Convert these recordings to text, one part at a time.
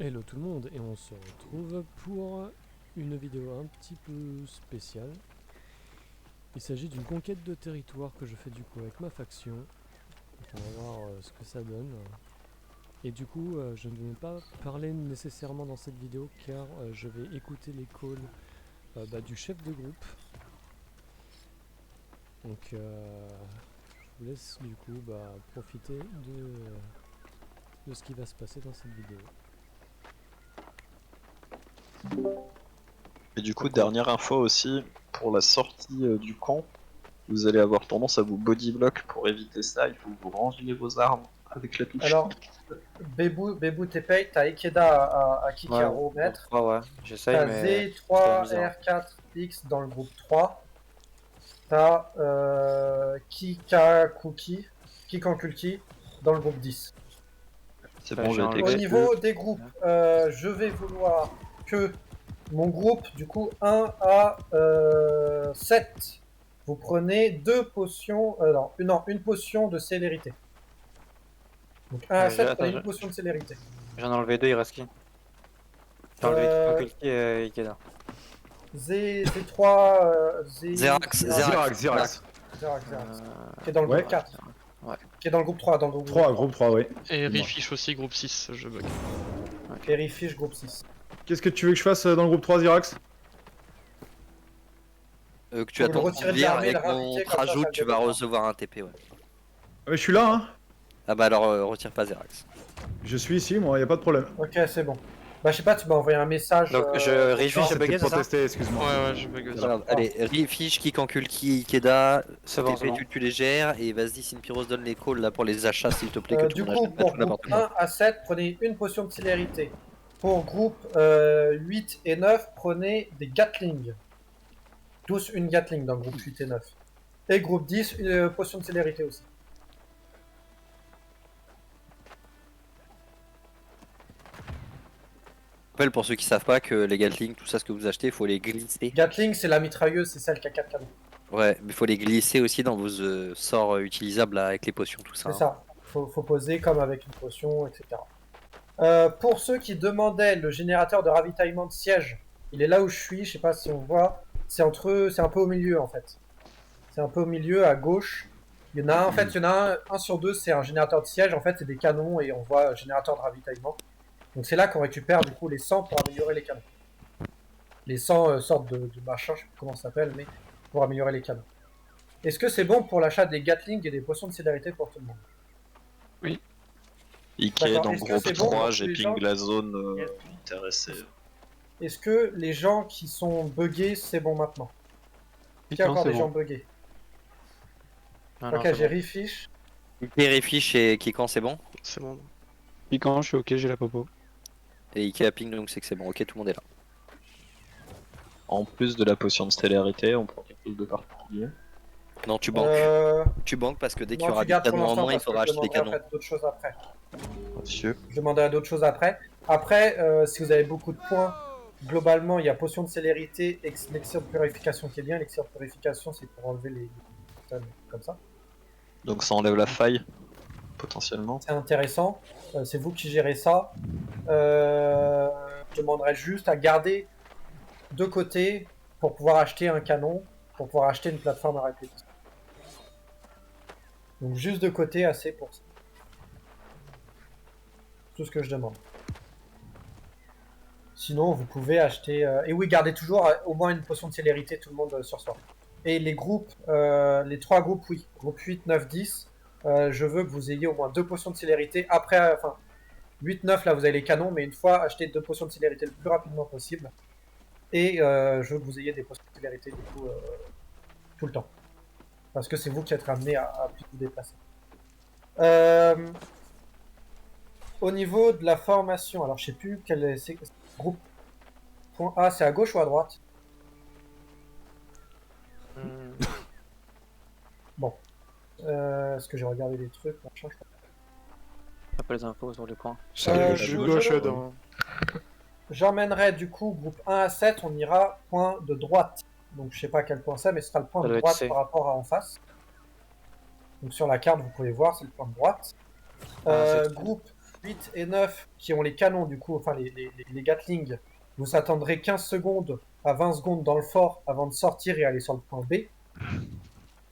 Hello tout le monde, et on se retrouve pour une vidéo un petit peu spéciale. Il s'agit d'une conquête de territoire que je fais du coup avec ma faction. Donc on va voir ce que ça donne. Et du coup, je ne vais pas parler nécessairement dans cette vidéo car je vais écouter les calls du chef de groupe. Donc je vous laisse du coup profiter de ce qui va se passer dans cette vidéo. Et du coup, dernière info aussi, pour la sortie du camp, vous allez avoir tendance à vous bodyblock. Pour éviter ça, il faut que vous rangiez vos armes avec la touche. Alors, Bébou TP, t'as Ikeda à Ouais, Kikaro groupe maître. 3, ouais, j'essaye, T'as mais c'est la misère. Z3R4X dans le groupe 3. T'as Kikankulki dans le groupe 10. C'est Là, bon, j'ai j'ai été enlevé. Au exclu. niveau des groupes, je vais vouloir que mon groupe, du coup 1 à 7, vous prenez 2 potions, une potion de célérité. Donc 1 à 7, prenez une potion de célérité. J'en ai enlevé 2, il reste qui? J'ai enlevé Kikankulki et Ikeda. Z3, Xerax. qui est dans le Ouais. groupe 4. Ouais. Qui est dans le groupe 3. Dans le groupe 3, groupe 3, oui. Et Rifish aussi, groupe 6, je bug. Perifish, groupe 6. Qu'est-ce que tu veux que je fasse dans le groupe 3, Xerax? Que tu Vous attends le de retirez de dire l'armée, et le qu'on raviter, te comme ça, rajoute, ça tu le vas développe. recevoir un TP, ouais. Je suis là, hein. Ah bah alors retire pas Zerax. Je suis ici, moi, y a pas de problème. Ok, c'est bon. Bah, je sais pas, tu m'as envoyé un message. Donc, Rifish, Non, j'ai c'était bugué, pour c'est ça? tester, excuse-moi. Ouais, je bug aussi. Regarde, allez, Rifish, Kikankulki, Ikeda, C'est bon, TP, c'est bon. tu les gères, et vas-y, Sinpyros donne les calls là pour les achats s'il te plaît, que tout Du le monde coup, achète pas pour tout groupe n'importe quoi. 1 à 7, prenez une potion de célérité. Pour groupe 8 et 9, prenez des Gatling. Tous une Gatling dans le groupe 8 et 9. Et groupe 10, une potion de célérité aussi. Je rappelle pour ceux qui savent pas que les Gatling, tout ça ce que vous achetez, il faut les glisser. Gatling, c'est la mitrailleuse, c'est celle qui a 4 canons. Ouais, mais il faut les glisser aussi dans vos sorts utilisables là, avec les potions, tout ça. C'est ça. Faut poser comme avec une potion, etc. Pour ceux qui demandaient le générateur de ravitaillement de siège, il est là où je suis, je sais pas si on voit. C'est un peu au milieu en fait. C'est un peu au milieu, à gauche. Il y en a un, en fait, il y en a un sur deux, c'est un générateur de siège. En fait, c'est des canons et on voit générateur de ravitaillement. Donc c'est là qu'on récupère du coup les 100 pour améliorer les canons. Les 100 sortes de machin, je sais plus comment ça s'appelle, mais pour améliorer les canons. Est-ce que c'est bon pour l'achat des Gatling et des potions de célérité pour tout le monde? Ike D'accord. dans le Est-ce que groupe c'est bon 3, pour j'ai les ping gens la zone intéressée. Est-ce que les gens qui sont buggés, c'est bon maintenant? Est-ce qu'il y a encore des gens buggés? Non, non, Ok, c'est j'ai bon. Rifish. Rifish et Kikan, c'est bon. C'est bon. Piquant, je suis ok, j'ai la popo. Et Ikea ping, donc c'est que c'est bon. Ok, tout le monde est là. En plus de la potion de célérité, on prend quelque chose de particulier. Non, tu banques. Euh... Tu banques parce que dès qu'il y Non, aura tu des gardes pour canons en l'instant moins, il parce que faudra je acheter des demanderai canons. après d'autres choses après. Monsieur. Je demanderai d'autres choses après. Après, si vous avez beaucoup de points, globalement, il y a potion de célérité et l'élixir de purification qui est bien. L'élixir de purification, c'est pour enlever les comme ça. Donc ça enlève la faille, potentiellement. C'est intéressant. C'est vous qui gérez ça. Je demanderai juste à garder de côté pour pouvoir acheter un canon, pour pouvoir acheter une plateforme à répétition. Donc juste de côté, assez pour ça. Tout ce que je demande. Sinon, vous pouvez acheter... Et oui, gardez toujours au moins une potion de célérité, tout le monde sur soi. Et les groupes, les 3 groupes, oui. Groupe 8, 9, 10. Je veux que vous ayez au moins 2 potions de célérité. Après, enfin, 8, 9, là, vous avez les canons. Mais une fois, achetez 2 potions de célérité le plus rapidement possible. Et je veux que vous ayez des potions de célérité, du coup, tout le temps. Parce que c'est vous qui êtes ramené à plus vous déplacer. Au niveau de la formation, alors je sais plus quel est... Groupe point A, c'est à gauche ou à droite? Bon. Est-ce que j'ai regardé des trucs machin, je T'as pas les infos sur les points. Euh, Je suis je- gauche je- dans. J'emmènerai du coup groupe 1 à 7, on ira point de droite. Donc je sais pas à quel point c'est, mais ce sera le point Ça de doit être droite C. par rapport à en face. Donc sur la carte, vous pouvez voir, c'est le point de droite. Ah, c'est- Groupe 8 et 9 qui ont les canons, du coup, enfin les Gatling, vous attendrez 15 secondes à 20 secondes dans le fort avant de sortir et aller sur le point B.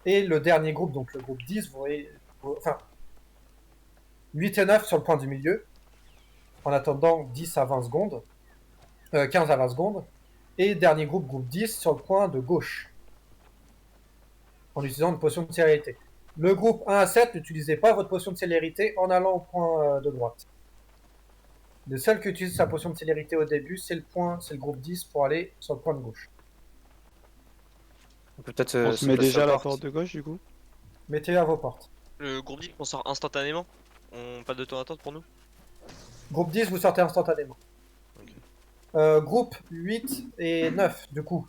Et le dernier groupe, donc le groupe 10, enfin, 8 et 9 sur le point du milieu, en attendant 10 à 20 secondes, 15 à 20 secondes. Et dernier groupe, groupe 10, sur le point de gauche, en utilisant une potion de célérité. Le groupe 1 à 7, n'utilisez pas votre potion de célérité en allant au point de droite. Le seul qui utilise sa potion de célérité au début, c'est le groupe 10 pour aller sur le point de gauche. On peut peut-être On se met passer déjà à la porte. porte de gauche du coup. Mettez-le à vos portes. Le groupe dit qu'on sort instantanément. Pas de temps d'attente pour nous. Groupe 10, vous sortez instantanément. Groupe 8 et 9, du coup.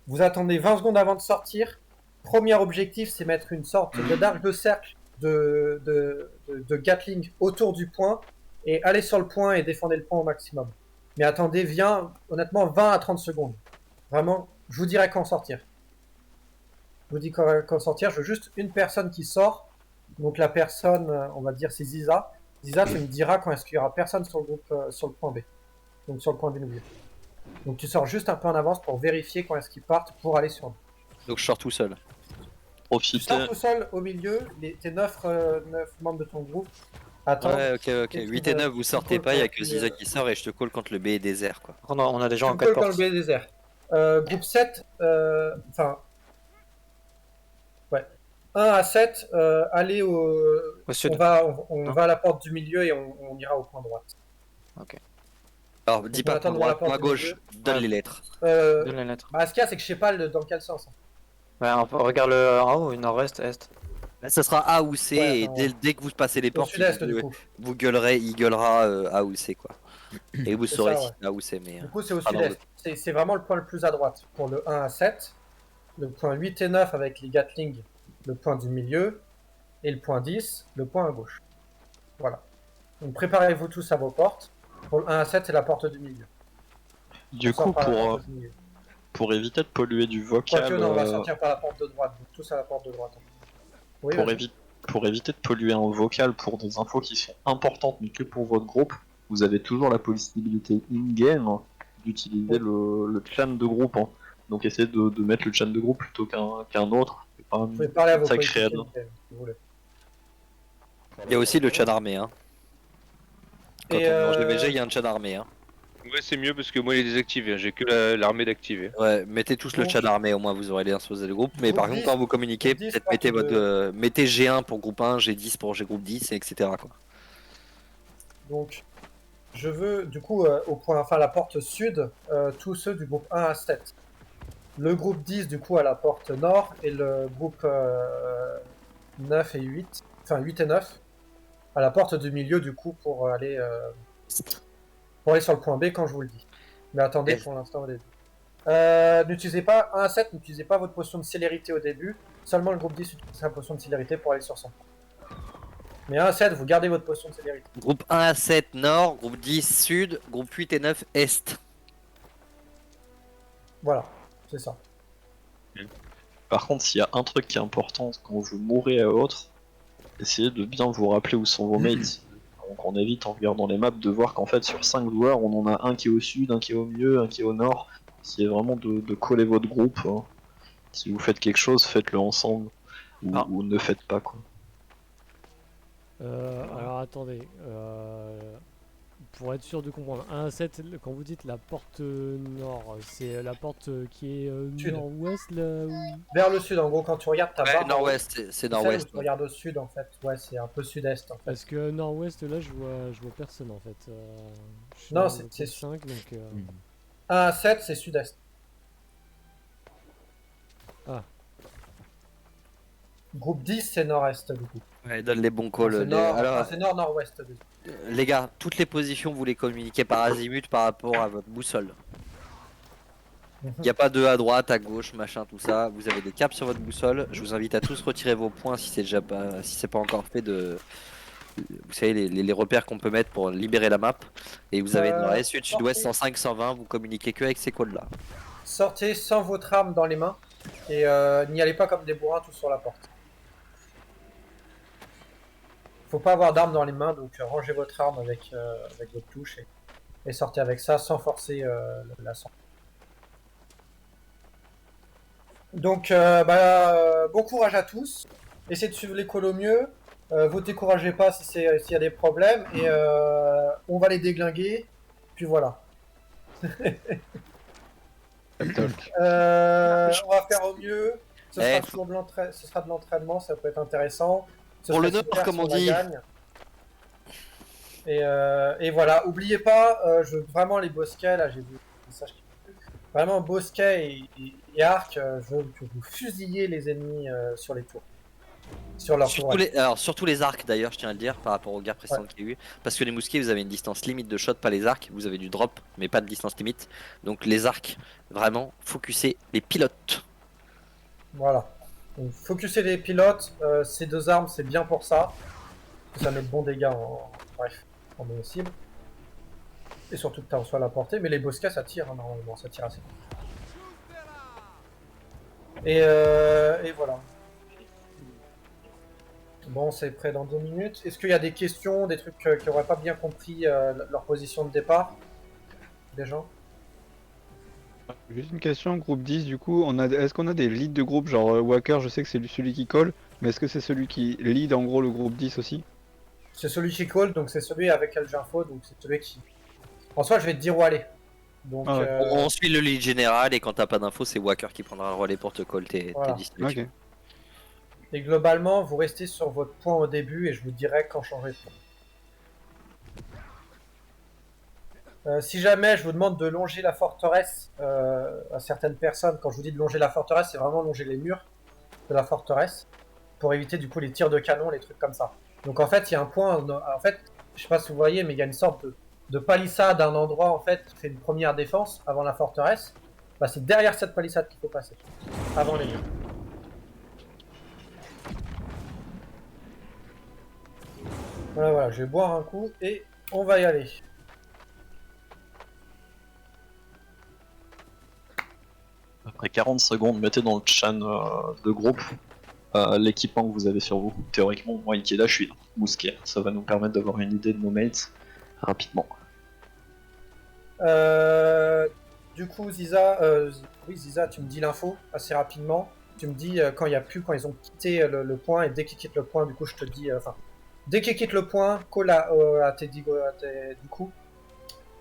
Vous attendez 20 secondes avant de sortir. Premier objectif, c'est mettre une sorte d'arc de cercle de Gatling autour du point et aller sur le point et défendre le point au maximum. Mais attendez, honnêtement, 20 à 30 secondes. Vraiment, je vous dirai quand sortir. Je vous dis quand sortir. Je veux juste une personne qui sort. Donc la personne, on va dire, c'est Ziza. Ziza, tu me diras quand est-ce qu'il y aura personne sur le groupe, sur le point B. Donc sur le point du milieu. Donc tu sors juste un peu en avance pour vérifier quand est-ce qu'ils partent pour aller sur. Donc je sors tout seul. Tu Profitez. sors tout seul au milieu, tes 9 membres de ton groupe attendent. Ouais, ok. Et 8 tu et vas- 9, vous tu sortez calls pas, il y a quand que tu- Ziza qui sort et je te call quand le B est désert quoi. On a des gens en Tu 4 calls dans portes. le B désert. Groupe 7, enfin. Ouais. 1 à 7, allez Au sud. on va à la porte du milieu et on ira au point droit. Alors dis On va pas attendre droite, la porte moi du gauche, milieu. donne les lettres. Donne la lettre. Ce qu'il y a, c'est que je sais pas dans quel sens. Ouais, regarde le en haut, nord-ouest, est. Là, ça sera A ou C Ouais, et enfin, dès que vous passez les Au portes, sud-est, du coup. vous gueulerez, il gueulera A ou C quoi. Et vous C'est saurez ça, si ouais. c'est A ou C mais. Du coup, c'est au Ah, non, sud-est. C'est vraiment le point le plus à droite. Pour le 1 à 7, le point 8 et 9 avec les Gatling, le point du milieu, et le point 10, le point à gauche. Voilà. Donc préparez-vous tous à vos portes. Pour le 1 à 7, c'est la porte du milieu. Du On sort coup, par la pour, porte du milieu. pour éviter de polluer du vocal, Quoique, non, on va sortir par la porte de droite. Donc tous à la porte de droite. Oui, pour, vas-y. pour éviter de polluer un vocal pour des infos qui sont importantes mais que pour votre groupe, vous avez toujours la possibilité in-game d'utiliser le clan de groupe. Hein. Donc essayez de mettre le clan de groupe plutôt qu'un autre. C'est pas Vous pouvez parler à vos sacré coéquipiers, aide. si vous voulez. Il y a aussi le chat d'armée hein. Quand Et, on est en GVG, il y a un chat d'armée hein. Ouais, c'est mieux parce que moi il est désactivé, j'ai que l'armée d'activer. Ouais, mettez tous le Donc- chat d'armée, au moins vous aurez les infos des groupes. Mais par Groupe contre, 10, quand vous communiquez, groupe 10 peut-être porte mettez de- mettez G1 pour groupe 1, G10 pour groupe 10, etc. quoi. Donc, je veux, du coup, au point, enfin, la porte sud, tous ceux du groupe 1 à 7. Le groupe 10, du coup, à la porte nord, et le groupe 9 et 8, enfin 8 et 9, à la porte du milieu, du coup, pour aller sur le point B quand je vous le dis. Mais attendez, Yes. pour l'instant, au début. N'utilisez pas, 1 à 7, n'utilisez pas votre potion de célérité au début, seulement le groupe 10 utilise sa potion de célérité pour aller sur son point. Mais 1 à 7, vous gardez votre potion de célérité. Groupe 1 à 7 nord, groupe 10 sud, groupe 8 et 9 est. Voilà, c'est ça. Par contre, s'il y a un truc qui est important quand vous mourrez à autre, essayez de bien vous rappeler où sont vos mates. Donc on évite en regardant les maps de voir qu'en fait sur 5 joueurs, on en a un qui est au sud, un qui est au milieu, un qui est au nord. Essayez vraiment de coller votre groupe. Hein. Si vous faites quelque chose, faites-le ensemble. Ou ne faites pas quoi. Alors attendez, pour être sûr de comprendre, 1 à 7, quand vous dites la porte nord, c'est la porte qui est Sud. nord-ouest là où... Vers le sud, en gros, quand tu regardes ta Ouais, barre. nord-ouest, c'est celle nord-ouest. où tu regardes au sud, en fait. Ouais, c'est un peu sud-est, en fait. Parce que nord-ouest là je vois personne en fait. Je suis Non, dans c'est- le c'est- groupe 5 donc... 1 à 7, c'est sud-est. Ah. Groupe 10, c'est nord-est, du coup. Ouais, donne les bons calls. C'est nord, Alors, enfin, c'est nord-nord-ouest. du coup. les gars, toutes les positions, vous les communiquez par azimut par rapport à votre boussole. Il n'y a pas de à droite, à gauche, machin, tout ça. Vous avez des caps sur votre boussole. Je vous invite à tous retirer vos points si c'est déjà pas, si c'est pas encore fait de. Vous savez, les repères qu'on peut mettre pour libérer la map. Et vous avez nord-est, sud, sud-ouest, 105, 120. Vous communiquez que avec ces codes là. Sortez sans votre arme dans les mains. Et n'y allez pas comme des bourrins tous sur la porte. faut pas avoir d'arme dans les mains, donc rangez votre arme avec votre touche et sortez avec ça sans forcer la sortie. Donc bon courage à tous, essayez de suivre l'école au mieux, vous découragez pas s'il y a des problèmes et on va les déglinguer, puis voilà. On va faire au mieux, ce sera toujours ce sera de l'entraînement, ça peut être intéressant. Pour le Nord, comme on dit. Et voilà, oubliez pas, je veux vraiment les bosquets, là j'ai vu un message qui vraiment bosquets et arc, je veux que vous fusillez les ennemis sur les tours. Sur leur tour. Alors surtout les arcs d'ailleurs, je tiens à le dire par rapport aux guerres précédentes qu'il y a eu. Parce que les mousquets, vous avez une distance limite de shot, pas les arcs. Vous avez du drop, mais pas de distance limite. Donc les arcs, vraiment, focussez les pilotes. Voilà. Donc focussez les pilotes, ces deux armes c'est bien pour ça. Ça met de bons dégâts bref, en cible. Et surtout que tu reçois la portée, mais les bosquets ça tire normalement, ça tire assez. Et voilà. Bon, c'est prêt dans 2 minutes. Est-ce qu'il y a des questions, des trucs qui n'auraient pas bien compris leur position de départ? Des gens? Juste une question, groupe 10, du coup, est-ce qu'on a des leads de groupe, genre Wacker, je sais que c'est celui qui colle, mais est-ce que c'est celui qui lead en gros le groupe 10 aussi? C'est celui qui colle, donc c'est celui avec Info, donc c'est celui qui... En soi, je vais te dire où aller. Donc, On suit le lead général et quand t'as pas d'infos, c'est Wacker qui prendra le relais pour te call tes distractions. Ok. Et globalement, vous restez sur votre point au début et je vous dirai quand changer de point. Si jamais je vous demande de longer la forteresse à certaines personnes, quand je vous dis de longer la forteresse, c'est vraiment longer les murs de la forteresse pour éviter du coup les tirs de canon, les trucs comme ça. Donc en fait, il y a un point, en fait, je sais pas si vous voyez, mais il y a une sorte de palissade à un endroit en fait qui fait une première défense avant la forteresse. Bah, c'est derrière cette palissade qu'il faut passer, avant les murs. Voilà, je vais boire un coup et on va y aller. Après 40 secondes, mettez dans le chan de groupe l'équipement que vous avez sur vous. Théoriquement, moi Ikeda, je suis mousquet. Ça va nous permettre d'avoir une idée de nos mates rapidement. Du coup, Ziza, Ziza, tu me dis l'info assez rapidement. Tu me dis quand il n'y a plus, quand ils ont quitté le point, et dès qu'ils quittent le point, du coup, je te dis, dès qu'ils quittent le point, call à tes du coup,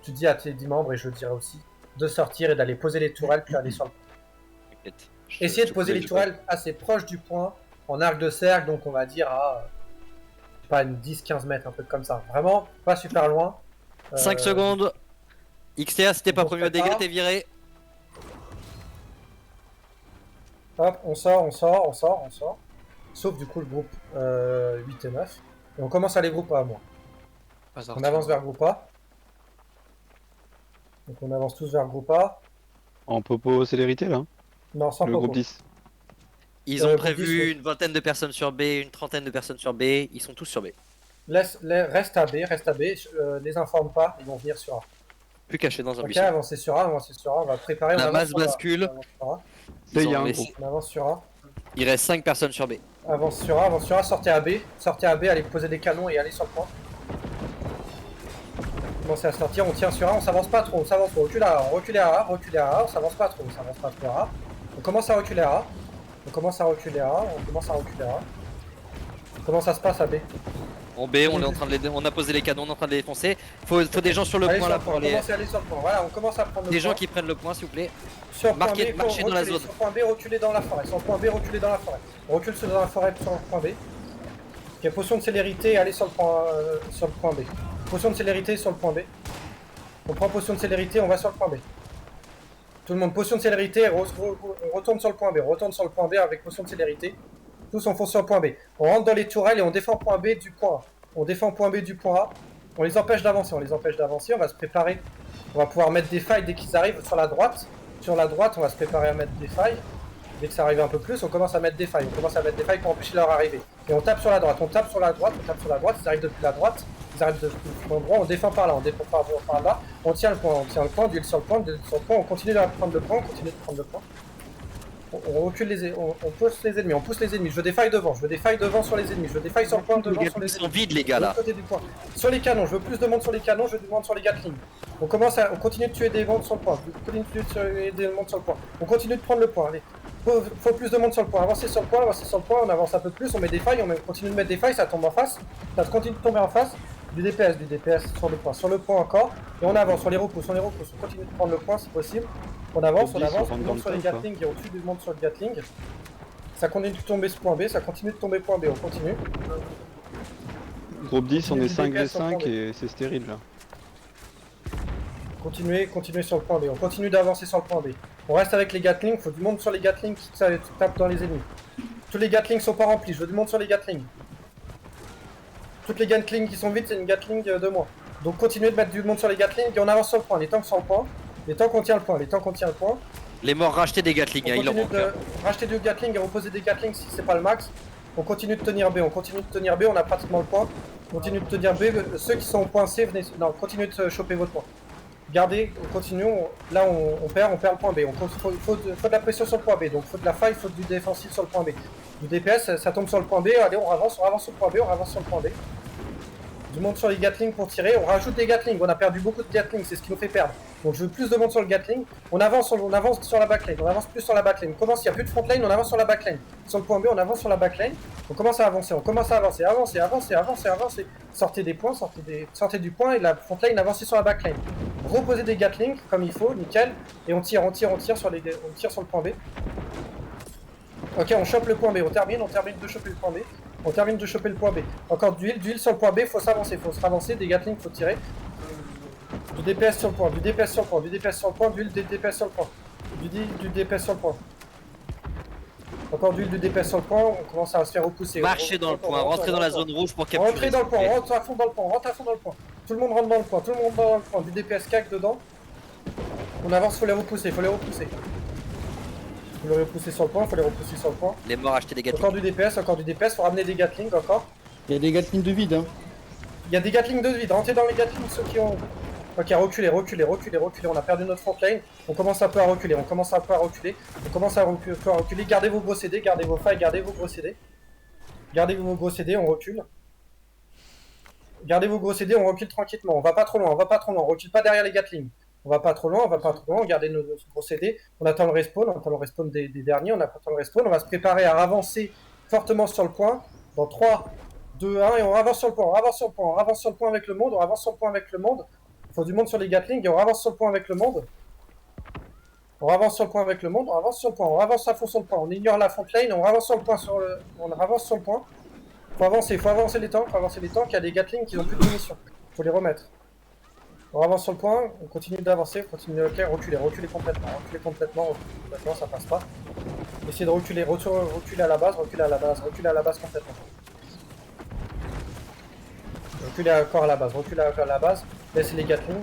tu dis à tes 10 membres, et je le dirai aussi, de sortir et d'aller poser les tourelles, puis aller sur le point. Essayez de poser les tourelles assez proches du point, en arc de cercle, donc on va dire à pas une 10-15 mètres, un truc comme ça. Vraiment, pas super loin. 5 secondes. XTA, c'était pas premier au dégât, t'es viré. Hop, on sort. Sauf du coup le groupe 8 et 9. Et on commence à les grouper à moi. On avance vers groupe A. Donc on avance tous vers groupe A. En popo célérité là? Non, sans le popo. groupe 10. Ils ont prévu une vingtaine de personnes sur B, une trentaine de personnes sur B. Ils sont tous sur B. Reste à B. Les informe pas, ils vont venir sur A. Plus cachés dans un Ok, buisson. avancez sur A, on va préparer. La masse bascule. Il y a un laissé... groupe. On avance sur A. Il reste 5 personnes sur B. Avance sur A, sortez à B, allez poser des canons et allez sur le point. Commencez à sortir, on tient sur A, on s'avance pas trop, on recule à A, on s'avance pas trop à A. On commence à reculer à A. Comment ça se passe à B? En B, on est en train de on a posé les canons, on est en train de les défoncer. Faut des gens sur le point là pour aller. On aller sur le point. Voilà, on commence à prendre le Des point. gens qui prennent le point, s'il vous plaît. Sur marchez dans la zone. Sur point B, reculer dans la forêt. Sur point B, reculer dans la forêt. On recule dans la forêt sur le point B. Ok, potion de célérité, allez sur le point B. Potion de célérité sur le point B. On prend potion de célérité, on va sur le point B. Tout le monde, potion de célérité, on retourne sur le point B, avec potion de célérité. Tous on fonce sur le point B. On rentre dans les tourelles et on défend point B du point A. On défend point B du point A. On les empêche d'avancer, on va se préparer. On va pouvoir mettre des failles dès qu'ils arrivent sur la droite. Sur la droite, on va se préparer à mettre des failles. Dès que ça arrive un peu plus, on commence à mettre des failles. Pour empêcher leur arrivée. Et on tape sur la droite, ils arrivent depuis la droite. Ils arrivent de l'endroit, on défend par là, par là. On tient le point, duel sur le point, on continue de prendre le point, On recule on pousse les ennemis, on pousse les ennemis. Je veux des failles devant, sur les ennemis. Je veux des failles sur le point devant sur les Ils sont ennemis. vides, les gars, De là. l'autre côté du point. Sur les canons, je veux plus de monde sur les canons, je veux du monde sur les Gatling. On continue de tuer des mondes sur le point. On continue de tuer des mondes sur le point. On continue de prendre le point. Allez. Faut plus de monde sur le point. Avancez sur le point, on avance un peu plus, on met des failles, on continue de mettre des failles, ça tombe en face. Ça continue de tomber en face. Du DPS sur le point. Sur le point encore. Et on avance, on les repousse. On continue de prendre le point si possible. On avance, Top 10, on rentre du dans monde le sur les temps, Gatling, il y a au-dessus du monde sur le Gatling. Ça continue de tomber ce point B, ça continue de tomber point B, on continue. Groupe 10, on est Du DPS 5v5 sur le et c'est stérile là. Continuez sur le point B, on continue d'avancer sur le point B. On reste avec les Gatling, il faut du monde sur les Gatling qui tape dans les ennemis. Tous les Gatling sont pas remplis, je veux du monde sur les Gatling. Toutes les Gatling qui sont vides, c'est une Gatling de moins. Donc continuez de mettre du monde sur les Gatling et on avance sur le point, les tanks sur le point. Les tanks qu'on tient le point, Les morts, racheter des Gatling, On hein, il en continue manque. Hein. de racheter du Gatling et reposer des Gatling si c'est pas le max. On continue de tenir B, on a pratiquement le point. Continue de tenir B, ceux qui sont au point C, continuez de choper votre point. Gardez, on continue, là on perd le point B. Faut de la pression sur le point B, donc faut de la faille, faut du défensif sur le point B. Du DPS, ça tombe sur le point B, allez on avance sur le point B, Du monde sur les Gatling pour tirer, on rajoute des Gatling, on a perdu beaucoup de Gatling, c'est ce qui nous fait perdre. Donc je veux plus de monde sur le Gatling, on avance sur la backline, on avance plus sur la backline. Il n'y a plus de frontline, on avance sur la backline. Sur le point B, on avance sur la backline, on commence à avancer, avancez. Sortez des points, sortez du point et la frontline avancez sur la backline. Reposez des Gatling comme il faut, nickel, et on tire sur le point B. Ok, on chope le point B, on termine de choper le point B. Encore d'huile sur le point B, faut se ravancer, des Gatling, faut tirer. Du DPS sur le point, d'huile, du DPS sur le point. Encore d'huile, du DPS sur le point, on commence à se faire repousser. Marchez dans le point, rentrez dans la zone rouge pour capturer. Rentrez dans le point, rentre à fond dans le point. Tout le monde rentre dans le point, du DPS cac dedans. On avance, faut les repousser. Faut les repousser sur le point, Les morts, acheter des Gatling. Encore du DPS, faut ramener des Gatling encore. Il y a des Gatling de vide, hein. Il y a des Gatling de vide, rentrez dans les Gatling ceux qui ont... Ok, reculez, on a perdu notre frontline, on commence un peu à reculer, gardez vos gros CD, gardez vos failles, gardez vos gros CD, on recule. On recule tranquillement, on va pas trop loin, on recule pas derrière les Gatling. On va pas trop loin, gardez nos gros CD, on attend le respawn des derniers, on va se préparer à avancer fortement sur le point, dans 3, 2, 1, et on avance sur le point, avec le monde, il faut du monde sur les Gatling, et on avance sur le point avec le monde. On avance à fond sur le point, on ignore la frontline, on avance sur le point, faut avancer les tanks, il y a des Gatling qui n'ont plus de munitions, faut les remettre. On avance sur le point, on continue d'avancer, reculer complètement, ça passe pas. Essayez de reculer à la base complètement. Reculez encore à la base, laissez les Gatling.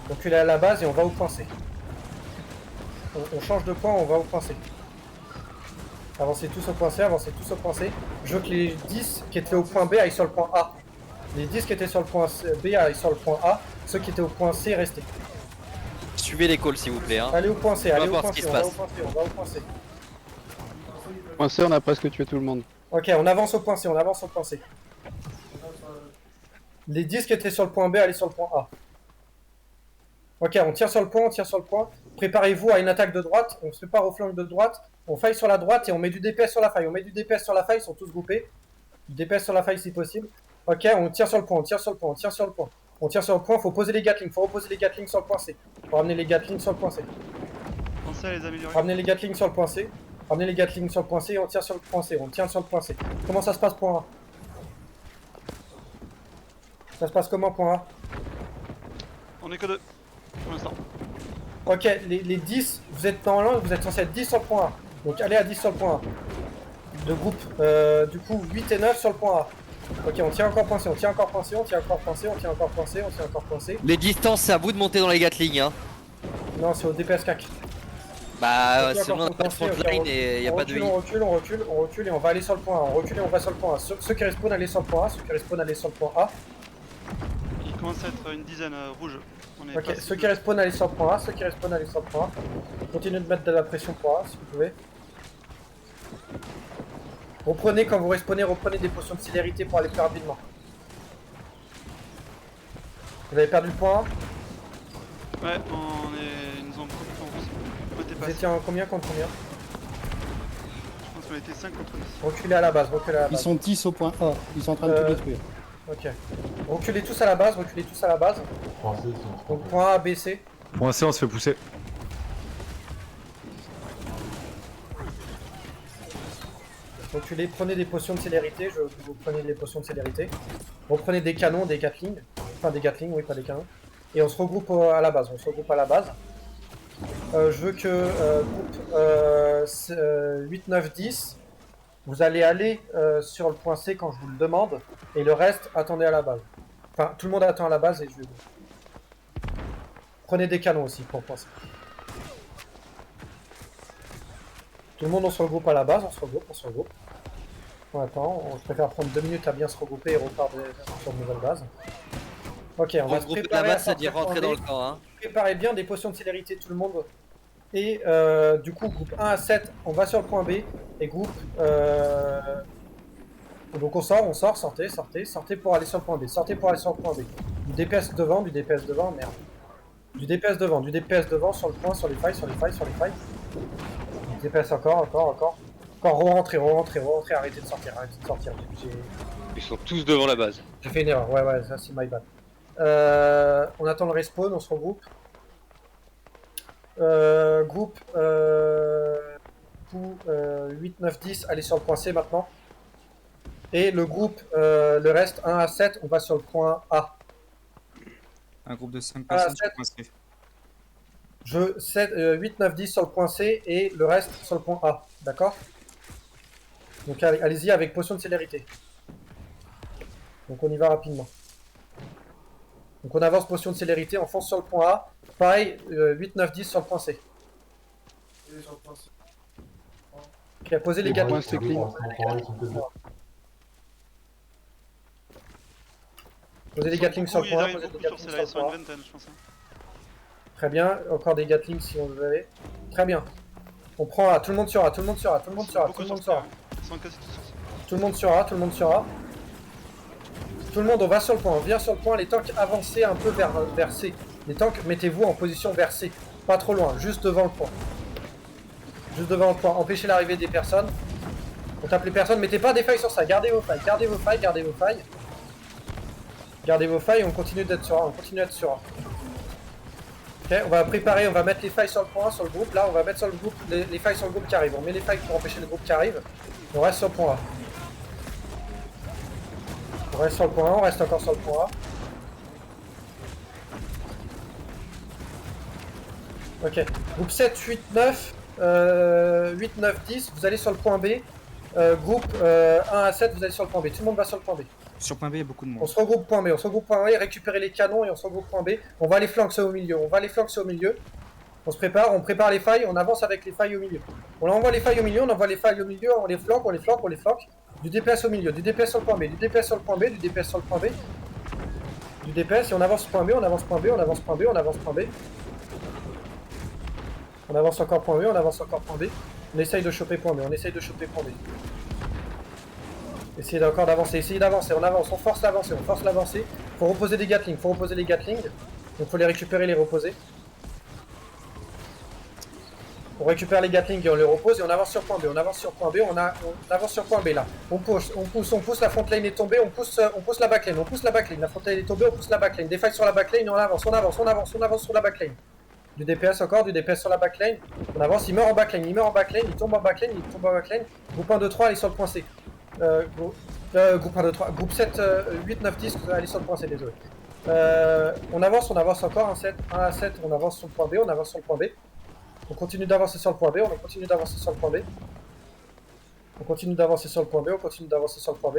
Reculez à la base et on va au point C. On change de point, on va au point C. Avancez tous au point C, Je veux que les 10 qui étaient au point B aillent sur le point A. Les 10 qui étaient sur le point B aillent sur le point A, ceux qui étaient au point C restez. Suivez les calls s'il vous plaît. Hein. Allez au point C, on va au point C. Point C, on a presque tué tout le monde. Ok, on avance au point C, Les 10 qui étaient sur le point B, allez sur le point A. Ok, on tire sur le point, Préparez-vous à une attaque de droite, on se prépare au flanc de droite, on faille sur la droite et on met du DPS sur la faille. Ils sont tous groupés. Du DPS sur la faille si possible. Ok, on tire sur le point, faut poser les Gatling, faut reposer les Gatling sur le point C. Faut ramener les Gatling sur le point C. Pensez à les améliorer. Ramenez les Gatling sur le point C. Et on tire sur le point C. Comment ça se passe point A? Ça se passe comment point A? On est que 2 pour l'instant. Ok, les 10, vous êtes censé être 10 sur le point A. Donc allez à 10 sur le point A. De groupe, du coup 8 et 9 sur le point A. Ok, on tient encore point C. Les distances, c'est à vous de monter dans les Gatling. Hein. Non, c'est au DPS CAC. Bah, Ok, sinon on encore n'a pas de point C, frontline et y a pas de on recule et on va aller sur le point A. Ceux qui respawn, allez sur le point A. commence à être une dizaine rouge. On est Ok, pas- ceux qui respawnent, allez sur le point A, ceux qui respawnent, allez sur le point A. Continuez de mettre de la pression pour A, si vous pouvez. Reprenez, quand vous respawnez, reprenez des potions de célérité pour aller plus rapidement. Vous avez perdu le point A? Ouais, ils nous ont complètement rouge. On était pas. Vous étiez en combien contre combien? Je pense qu'on était 5 contre 10. Reculez à la base, reculez à la Ils base. sont 10 au point A, ils sont en train de tout détruire. Ok. Reculez tous à la base, reculez tous à la base. Donc point A, B, C. Point C, on se fait pousser. Reculez, prenez des potions de célérité, vous prenez des potions de célérité. Reprenez des canons, des Gatling. Enfin des Gatling, oui, pas des canons. Et on se regroupe à la base, je veux que groupe 8, 9, 10, vous allez aller sur le point C quand je vous le demande, et le reste, attendez à la base. Enfin, tout le monde attend à la base et je vais... Prenez des canons aussi pour le point C. Tout le monde on se regroupe à la base, on se regroupe. On attend, je préfère prendre 2 minutes à bien se regrouper et repartir sur une nouvelle base. Ok, on va se Regrouper la préparer à base, c'est dire sortir rentrer point dans B. le camp. Hein. Préparez bien des potions de célérité tout le monde. Et du coup, groupe 1 à 7, on va sur le point B. Et groupe... Donc on sort, sortez pour aller sur le point B. Sortez pour aller sur le point B. Du DPS devant, merde. Du DPS devant, sur le point, sur les failles. Du DPS encore. Encore, re-rentrez, arrêtez de sortir. Ils sont tous devant la base. J'ai fait une erreur, ouais, ça c'est my bad. On attend le respawn, on se regroupe. Groupe 8, 9, 10, allez sur le point C maintenant. Et le groupe, le reste, 1 à 7, on va sur le point A. Un groupe de 5 1 à personnes sur 7. le point C. 8, 9, 10 sur le point C et le reste sur le point A. D'accord? Donc allez-y avec potion de célérité. Donc on y va rapidement. Donc on avance potion de célérité, on fonce sur le point A. Pareil, 8, 9, 10 sur le point C. Ok, posez les gars. Posez les Gatling sur le point A. Ils sont une vingtaine, je pense. Très bien, encore des Gatling si on veut aller. Très bien. On prend A, tout le monde sur A. Ils sont quasi tous sortis. Tout le monde sur A. Tout le monde, on va sur le point, on vient sur le point, les tanks avancez un peu vers C. Les tanks, mettez-vous en position vers C. Pas trop loin, juste devant le point. Empêchez l'arrivée des personnes. On tape les personnes, mettez pas des failles sur ça, gardez vos failles. On continue d'être sur A, Ok, on va préparer, on va mettre les failles sur le point, sur le groupe. Là, on va mettre sur le groupe les failles sur le groupe qui arrive. On met les failles pour empêcher le groupe qui arrive. On reste sur le point A. On reste sur le point A, on reste encore sur le point A. Ok, groupe 7, 8, 9, 8, 9, 10, vous allez sur le point B. Groupe 1 à 7, vous allez sur le point B. Tout le monde va sur le point B. Sur point B, il y a beaucoup de monde. On se regroupe point B, récupérer les canons et on se regroupe point B. On va les flanquer au milieu, On se prépare, on prépare les failles, on avance avec les failles au milieu. On envoie les failles au milieu, on les flanque. Du DPS au milieu, du DPS sur le point B, du DPS sur le point B. Du DPS et on avance point B. On avance encore point B. On essaye de choper point B, Essayez encore d'avancer, on avance, on force l'avancée. Faut reposer les Gatling, Donc faut les récupérer, les reposer. On récupère les Gatling et on les repose et on avance sur point B, on avance sur point B là. On pousse, la front lane est tombée, on pousse la backlane, la front lane est tombée, on pousse la backlane. Des failles sur la backlane, on avance sur la backlane. Du DPS sur la backlane. On avance, il meurt en backlane, il tombe en backlane. Groupe 1, 2, 3, allez sur le point C. Groupe 1, 2, 3, groupe 7, 8, 9, 10, allez sur le point C, désolé. On avance encore, 1 à 7, on avance sur le point B, On continue d'avancer sur le point B, On continue d'avancer sur le point B.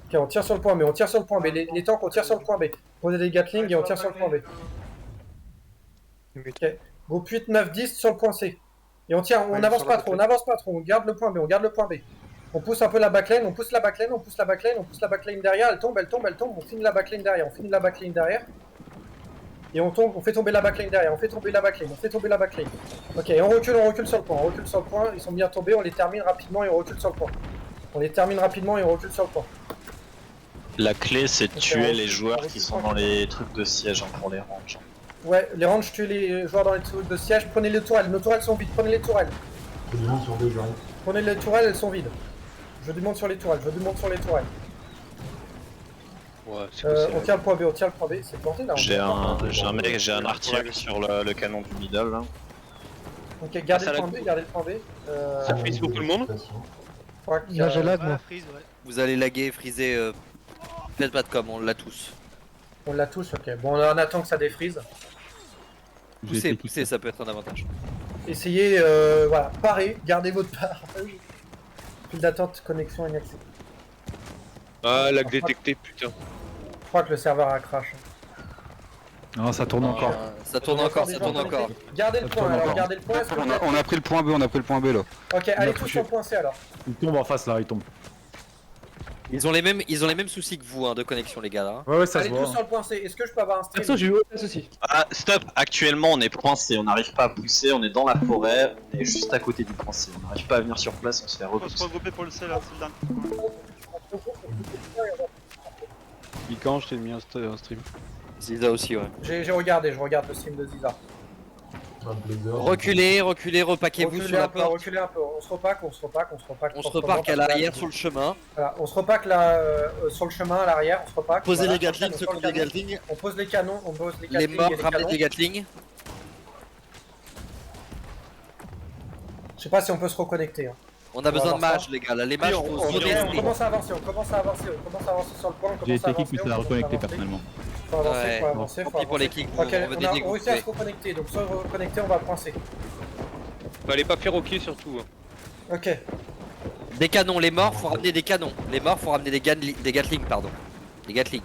Ok, on tire sur le point B, Les tanks, on tire sur le point B. Posez des Gatling et on tire sur le point B. Ok, groupe 8, 9, 10 sur le point C. Et on avance pas trop, on garde le point B, On pousse un peu la backline, on pousse la backline, on pousse la backline, on pousse la backline derrière, elle tombe, on finit la backline derrière, Et on fait tomber la backline derrière, on fait tomber la backline. Ok, on recule sur le point, ils sont bien tombés, on les termine rapidement et on recule sur le point. La clé, c'est de Ok, tuer on les recule, joueurs on qui recule sont dans les trucs de siège hein, pour les ranges. Ouais, les ranges, tuez les joueurs dans les trucs de siège, prenez les tourelles, nos tourelles sont vides, prenez les tourelles. Prenez les tourelles, elles sont vides. Je demande sur les tourelles. Ouais, c'est quoi, On tient le point B, c'est planté là. J'ai un artillerie sur le canon du middle là. Ok, gardez le point B, Ça freeze pour tout le monde? Là j'ai lag moi. Vous allez laguer, freezer. Faites pas de com, on l'a tous. On l'a tous, ok. Bon, on attend que ça défreeze. Poussez, ça peut être un avantage. Essayez, voilà, parez, gardez votre part. File d'attente, connexion inaccessible. Ah, lag détecté, putain. Je crois que le serveur a crash. Non, ça tourne encore. Ça tourne encore. Gardez le point, alors gardez le point. On a pris le point B, là. Ok, allez tous sur le point C alors. Il tombe en face là, il tombe. Ils ont les mêmes soucis que vous hein, de connexion les gars là. Ouais, ça se Allez voit. tous sur le point C, est-ce que je peux avoir un stream? Perso j'ai eu aucun souci. Ah, stop! Actuellement, on est coincé, on n'arrive pas à pousser, on est dans la forêt, on est juste à côté du point C. On n'arrive pas à venir sur place, on se fait Faut se repousser. regrouper pour le C là, c'est le dernier. Ican, je t'ai mis un stream. Ziza aussi ouais. Je regarde le stream de Ziza. Reculez, repaquez-vous sur la porte. Reculez un peu, on se repaque. On se reparque à l'arrière sur le chemin. Voilà, on se repaque là, sur le chemin à l'arrière, on se repaque. Posez voilà, les Gatling, ceux qui ont des Gatling. On pose les canons, Les morts, et les ramenez canons. des Gatling. Je sais pas si on peut se reconnecter. Hein. On a besoin de voir ça. mages les gars, là les mages on commence à avancer, on commence à avancer sur le point. J'ai été kick, mais ça a reconnecté personnellement. Faut avancer, Ouais. faut avancer. Tant pis pour les kicks, Ok, on veut on des a dégroupés. réussi à se reconnecter, donc soit reconnecter, on va coincer. Fallait pas faire ok surtout. Hein. Ok, Des canons, les morts, faut ramener des canons. Les morts, faut ramener des Gatling, pardon. Des Gatling.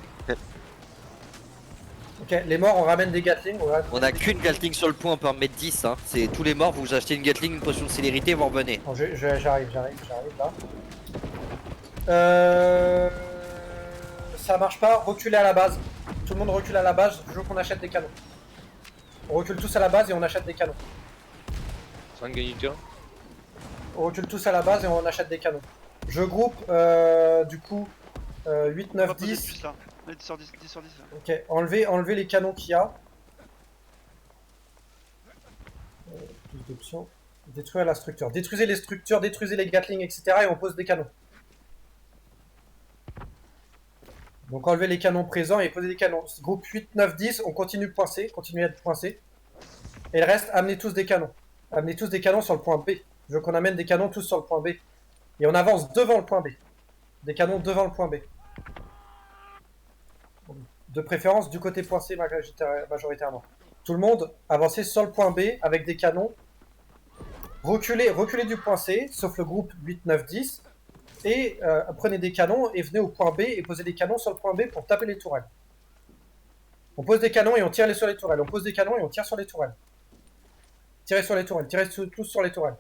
ok, les morts, on ramène des Gatling. On a qu'une Gatling sur le point, on peut en mettre 10. Hein. C'est tous les morts, vous achetez une Gatling, une potion de célérité, vous revenez. Bon, j'arrive là. Ça marche pas, reculez à la base. Tout le monde recule à la base, je veux qu'on achète des canons. On recule tous à la base et on achète des canons. 5 gagner du terrain. On recule tous à la base et on achète des canons. Je groupe du coup 8, On va 9, poser 10. plus là. Allez, 10 sur 10, 10 sur 10. Là. Ok, enlevez les canons qu'il y a. Plus d'options. Détruire la structure. Détruisez les structures, détruisez les Gatling, etc. et on pose des canons. Donc enlevez les canons présents et posez des canons. Groupe 8, 9, 10, on continue de poincer, continuez à être poincé. Et le reste, amenez tous des canons. Amenez tous des canons sur le point B. Je veux qu'on amène des canons tous sur le point B. Et on avance devant le point B. Des canons devant le point B. De préférence du côté point C majoritairement. Tout le monde, avancez sur le point B avec des canons. Reculez du point C, sauf le groupe 8, 9, 10. Et prenez des canons et venez au point B et posez des canons sur le point B pour taper les tourelles. On pose des canons et on tire sur les tourelles. On pose des canons et on tire sur les tourelles. Tirez sur les tourelles, tous sur les tourelles.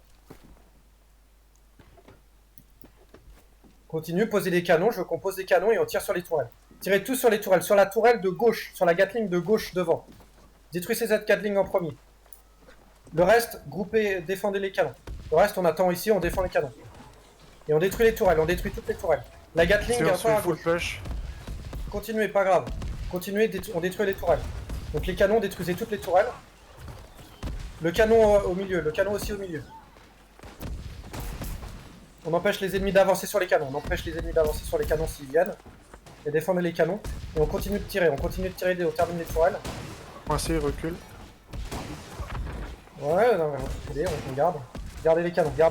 Continue, posez des canons, je veux qu'on pose des canons et on tire sur les tourelles. Tirez tous sur les tourelles, sur la tourelle de gauche, sur la Gatling de gauche devant. Détruisez cette Gatling en premier. Le reste, groupez, défendez les canons. Le reste, on attend ici, on défend les canons. Et on détruit les tourelles, on détruit toutes les tourelles. La Gatling est encore à gauche. Continuez, pas grave. Continuez, on détruit les tourelles. Donc les canons, détruisez toutes les tourelles. Le canon au milieu, le canon aussi au milieu. On empêche les ennemis d'avancer sur les canons, on empêche les ennemis d'avancer sur les canons s'ils viennent. Et défendez les canons. Et on continue de tirer, on termine les tourelles. Coincé, recule. Ouais, non, reculez, on garde. Gardez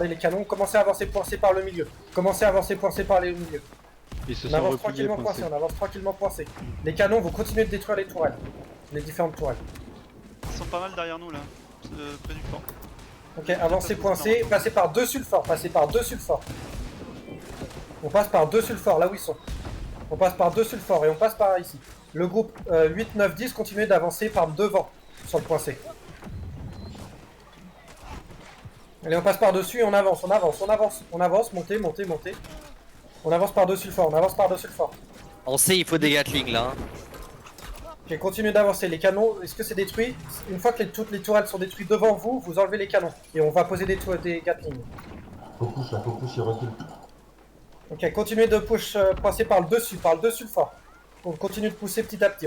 les canons, commencez à avancer poincé par le milieu. Commencez à avancer poincé par le milieu. On avance tranquillement poincé, on avance tranquillement poincé. Les canons vont continuer de détruire les tourelles. Les différentes tourelles. Ils sont pas mal derrière nous là, près du fort. Ok, avancez poincé, passez par-dessus le fort, On passe par-dessus le fort, là où ils sont. On passe par-dessus le fort et on passe par ici. Le groupe 8, 9, 10 continuez d'avancer par devant sur le point C. Allez, on passe par-dessus et on avance, montez. On avance par-dessus le fort, On sait, il faut des Gatling là. Hein. Ok, continuez d'avancer. Les canons, est-ce que c'est détruit? Une fois que toutes les tourelles sont détruites devant vous, vous enlevez les canons. Et on va poser des Gatling. Faut push, il recule. Ok, continuez de passer par le dessus le fort. On continue de pousser petit à petit,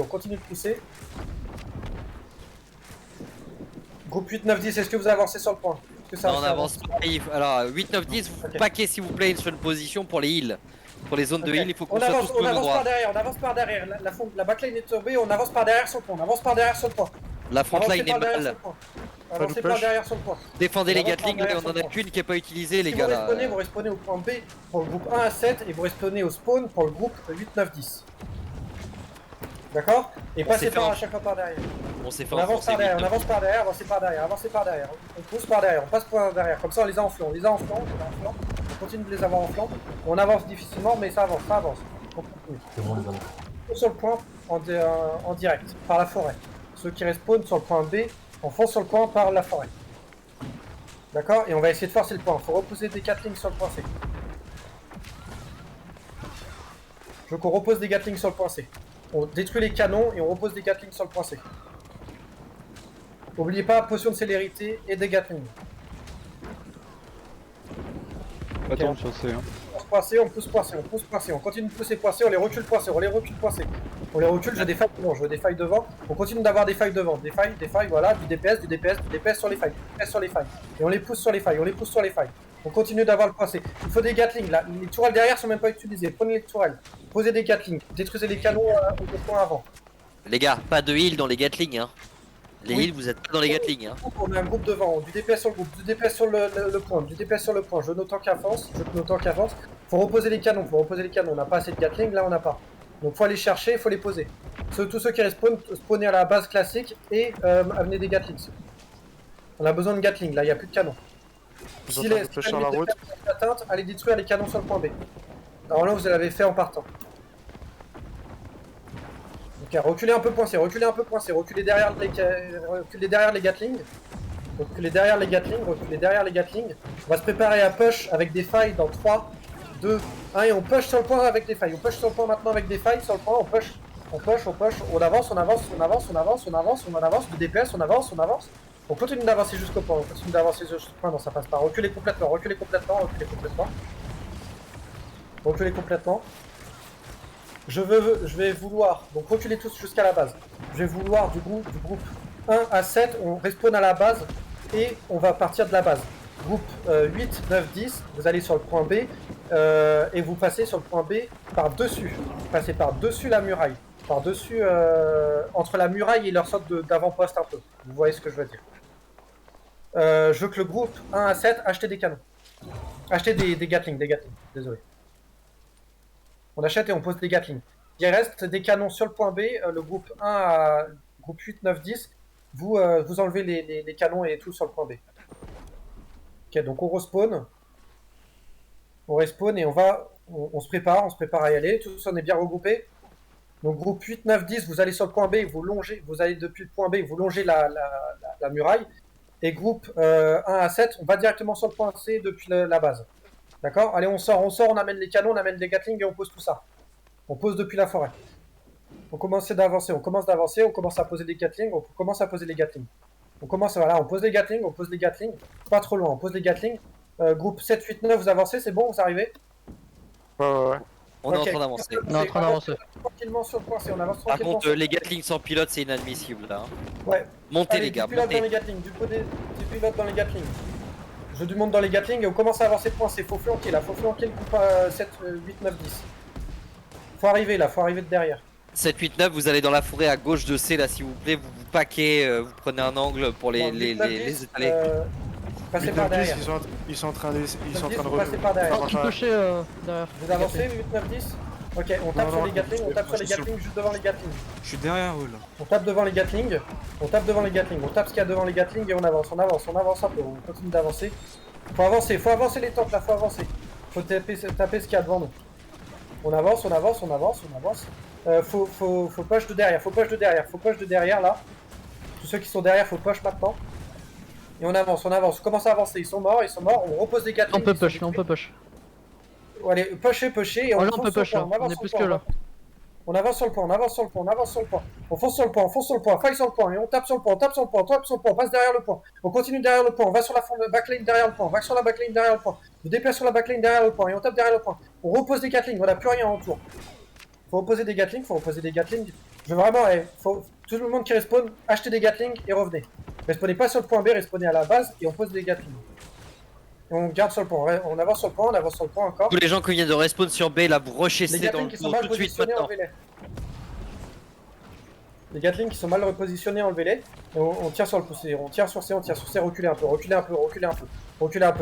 Groupe 8, 9, 10, est-ce que vous avancez sur le point? Non, on avance pas. Alors, 8, 9, 10, vous paquez s'il vous plaît sur une position pour les heals. Pour les zones de heal, il faut qu'on soit tous au même endroit. On avance par derrière, la backline est tombée, on avance par derrière sur le point, La frontline est mal. Avancez par derrière sur le point. Défendez les Gatling, là, on en a qu'une qui est pas utilisée, les gars. Là. Vous respawnez au point B pour le groupe 1 à 7 et vous respawnez au spawn pour le groupe 8, 9, 10. D'accord? Et passez à chaque fois par derrière. On avance par derrière, avancez par derrière. On pousse par derrière, on passe par derrière. Comme ça on les a en flanc, On continue de les avoir en flanc. On avance difficilement, mais ça avance. On continue. C'est bon, les amis. Sur le point en direct, par la forêt. Ceux qui respawnent sur le point B, on fonce sur le point par la forêt. D'accord? Et on va essayer de forcer le point. Faut reposer des Gatling sur le point C. Je veux qu'on repose des Gatling sur le point C. On détruit les canons et on repose des Gatling sur le point C. N'oubliez pas, potion de célérité et des Gatling. Attends sur C. Hein. On pousse point C, on continue de pousser point C, on les recule point C. On les recule, j'ai des failles devant, je veux des failles devant. On continue d'avoir des failles devant, des failles, voilà, du DPS sur les failles, Et on les pousse sur les failles, On continue d'avoir le point C. Il faut des Gatling, là, les tourelles derrière sont même pas utilisées, prenez les tourelles. Posez des Gatling, détruisez les canons au point avant. Les gars, pas de heal dans les Gatling, hein. Les heals, vous êtes pas dans les Gatling, hein. On a un groupe devant, du DPS sur le groupe, du DPS sur le point, je veux nos tanks avance. Faut reposer les canons, on n'a pas assez de Gatling, là on n'a pas. Donc faut aller chercher, faut les poser. Tous ceux qui respawnent, spawner à la base classique et amener des Gatling. On a besoin de Gatling, là il n'y a plus de canons. Si les atteintes, allez détruire les canons sur le point B. Alors là vous l'avez fait en partant. Ok, reculez un peu point C, reculez derrière les Gatling. Reculez derrière les Gatling. On va se préparer à push avec des failles dans 3, 2, 1 et on push sur le point avec des failles. On push sur le point maintenant avec des failles sur le point, on push, on avance, du DPS, on avance. On continue d'avancer jusqu'au point, non ça passe pas. Reculez complètement. Je vais vouloir, donc reculez tous jusqu'à la base. Je vais vouloir du groupe 1 à 7, on respawn à la base et on va partir de la base. Groupe 8, 9, 10, vous allez sur le point B et vous passez sur le point B par-dessus. Vous passez par-dessus la muraille. Par-dessus, entre la muraille et leur sorte d'avant-poste un peu. Vous voyez ce que je veux dire. Je veux que le groupe 1 à 7 achetez des canons. Achetez des Gatling, désolé. On achète et on pose des Gatling. Il reste des canons sur le point B, le groupe 1 à groupe 8, 9, 10. Vous enlevez les canons et tout sur le point B. Ok, donc on respawn. Et on se prépare à y aller. Tous on est bien regroupés. Donc groupe 8, 9, 10, vous allez sur le point B, vous allez depuis le point B, vous longez la muraille. Et groupe 1 à 7, on va directement sur le point C depuis la base. D'accord? Allez, on sort, on amène les canons, on amène les Gatling et on pose tout ça. On pose depuis la forêt. On commence d'avancer, on commence à poser des Gatling, on pose les Gatling. On pose les Gatling, pas trop loin, on pose les Gatling. Groupe 7, 8, 9, vous avancez, c'est bon, vous arrivez? Ouais. On est en train d'avancer. Tranquillement sur le point C, on avance Par tranquillement. contre, les Gatling sans pilote, c'est inadmissible là. Hein. Ouais. Montez Allez, les gars, du pilote montez. dans les Gatling, du pilote dans les Gatling. Je veux du monde dans les Gatling et on commence à avancer point C. Faut flanquer le groupe 7, 8, 9, 10. Faut arriver de derrière. 7, 8, 9, vous allez dans la forêt à gauche de C là s'il vous plaît, vous paquez, vous prenez un angle pour les étaler. Passez par derrière. Ils sont en train de passer par derrière. derrière. Vous avancez 8, 9, 10. Ok, on tape sur les Gatling, juste devant les Gatling. Je suis derrière eux là. On tape devant les Gatling, on tape ce qu'il y a devant les Gatling et on avance un peu, on continue d'avancer. Faut avancer les tanks là, faut taper ce qu'il y a devant nous. On avance. Faut push de derrière, là. Tous ceux qui sont derrière, faut push maintenant. Et on avance, on commence à avancer. Ils sont morts, on repose des Gatling. On peut push, on peut push. Allez, pusher, et on Oh là, on fonce peut sur le push, point, là. on avance On est sur plus le que point, là. on avance sur le point, on avance sur le point, on avance sur le point. On fonce sur le point, fight sur le point, et on tape sur le point, on passe derrière le point. On continue derrière le point, on va sur la backlane derrière le point, on va sur la backlane derrière le point. On déplace sur la backlane derrière le point, et on tape derrière le point. On repose des Gatling, on n'a plus rien en tour. Faut reposer des Gatling. Je veux vraiment, tout le monde qui respawn, achetez des Gatling et revenez. Respawnez pas sur le point B, respawnez à la base, et on pose des Gatling. Et on garde sur le point, on avance sur le point encore. Tous les gens qui viennent de respawn sur B, là, brochez Les C dans Gatling le qui sont tour mal tout de suite positionnés, maintenant. enlevez-les. Les Gatling qui sont mal repositionnés, enlevez-les. Et on tire sur le poussé, on tire sur C, reculez un peu.